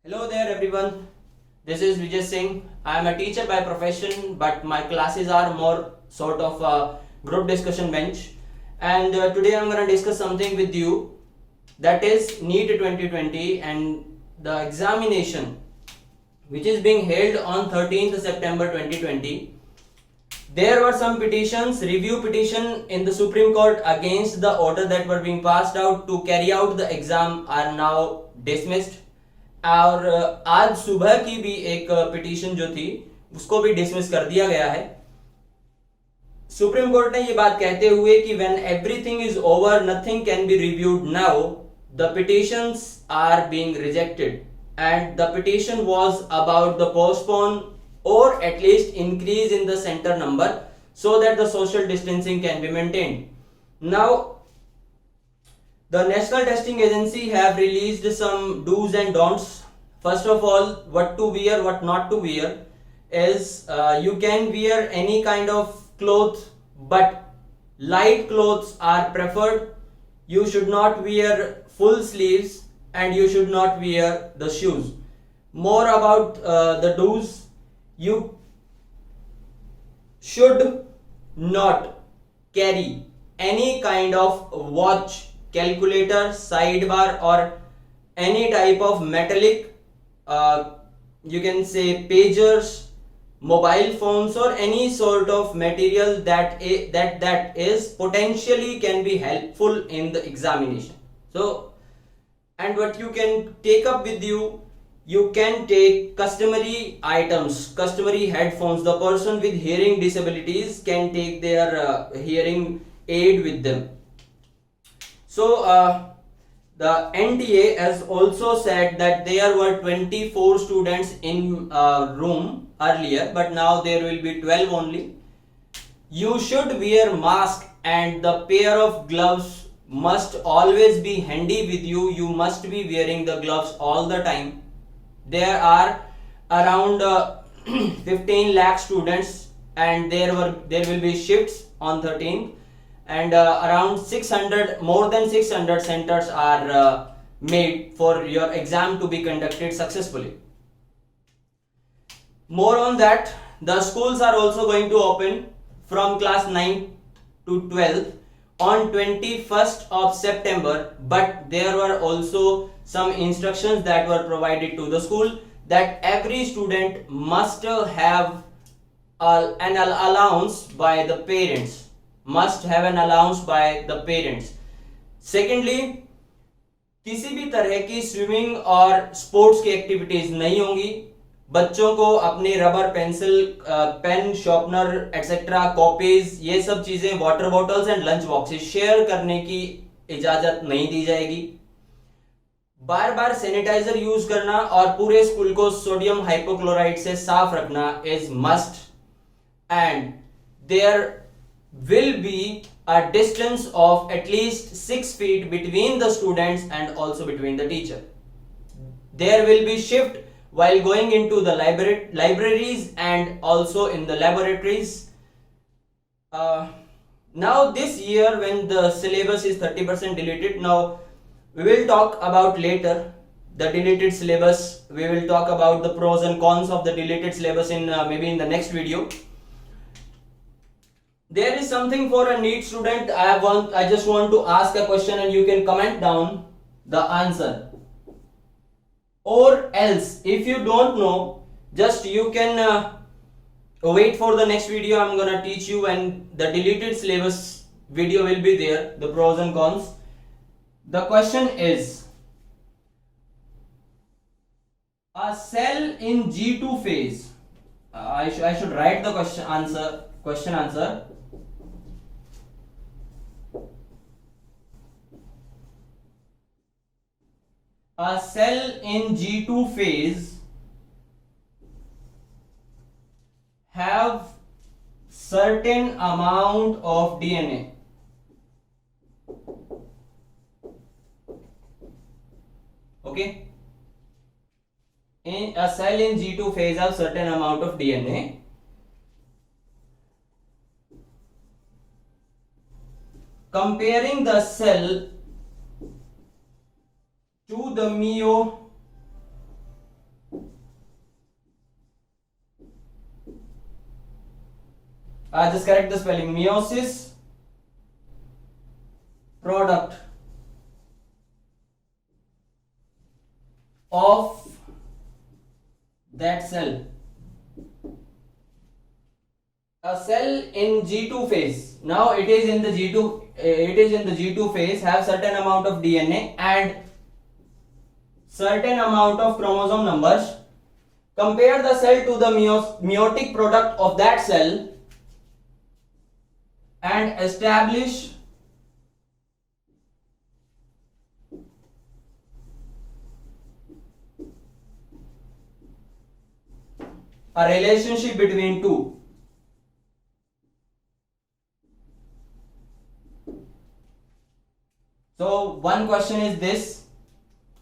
Hello there everyone. This is Vijay Singh. I am a teacher by profession, but my classes are more sort of a group discussion bench. And today I'm going to discuss something with you, that is NEET 2020 and the examination which is being held on 13th September 2020. There were some petitions, review petition in the Supreme Court against the order that were being passed out to carry out the exam are now dismissed. और आज सुबह की भी एक petition जो थी उसको भी डिसमिस कर दिया गया है. सुप्रीम कोर्ट ने ये बात कहते हुए कि when everything is over nothing can be reviewed now, the petitions are being rejected and the petition was about the postpone or at least increase in the centre number so that the social distancing can be maintained. Now the National Testing Agency have released some do's and don'ts. First of all, what to wear, what not to wear is you can wear any kind of cloth, but light clothes are preferred. You should not wear full sleeves and you should not wear the shoes. More about the do's. You should not carry any kind of watch, calculator, sidebar or any type of metallic you can say pagers, mobile phones or any sort of material that is potentially can be helpful in the examination. So, and what you can take up with you, you can take customary items, customary headphones. The person with hearing disabilities can take their hearing aid with them. So the NTA has also said that there were 24 students in room earlier, but now there will be 12 only. You should wear mask and the pair of gloves must always be handy with you. You must be wearing the gloves all the time. There are around 15 lakh students and there will be shifts on 13th. And around 600, more than 600 centers are made for your exam to be conducted successfully. More on that, the schools are also going to open from class 9 to 12th on 21st of September, but there were also some instructions that were provided to the school that every student must have an allowance by the parents. Must have an allowance by the parents. Secondly, किसी भी तरह की swimming और sports की activities नहीं होंगी. बच्चों को अपने rubber, pencil, pen, sharpener et cetera, copies, ये सब चीजें, water bottles and lunch boxes share करने की इजाजत नहीं दी जाएगी. बार बार सैनिटाइजर यूज करना और पूरे स्कूल को सोडियम हाइपोक्लोराइड से साफ रखना is must. And there will be a distance of at least 6 feet between the students and also between the teacher. There will be shift while going into the libraries and also in the laboratories. Now this year when the syllabus is 30% deleted, now we will talk about later the deleted syllabus. We will talk about the pros and cons of the deleted syllabus in maybe in the next video. There is something for a NEET student. I just want to ask a question and you can comment down the answer. Or else, if you don't know, just you can wait for the next video. I'm gonna teach you and the deleted syllabus video will be there, the pros and cons. The question is, a cell in G2 phase. I should write the question answer. A cell in G2 phase have certain amount of DNA. Okay? A cell in G2 phase have certain amount of DNA. Comparing the cell to the Just correct the spelling. Meiosis product of that cell. A cell in G2 phase. Now it is in the G2 phase, have certain amount of DNA and certain amount of chromosome numbers. Compare the cell to the meiotic product of that cell and establish a relationship between two. So one question is this,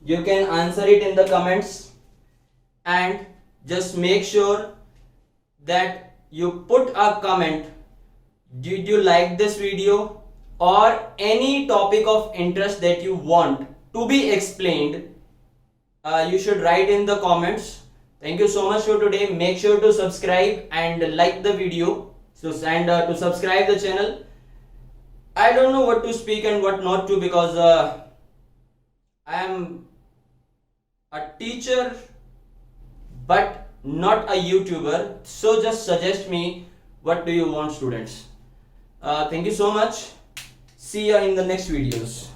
you can answer it in the comments, and just make sure that you put a comment. Did you like this video, or any topic of interest that you want to be explained? You should write in the comments. Thank you so much for today. Make sure to subscribe and like the video. And to subscribe the channel. I don't know what to speak and what not to, because I am a teacher but not a YouTuber. So just suggest me what do you want, students. Thank you so much. See you in the next videos.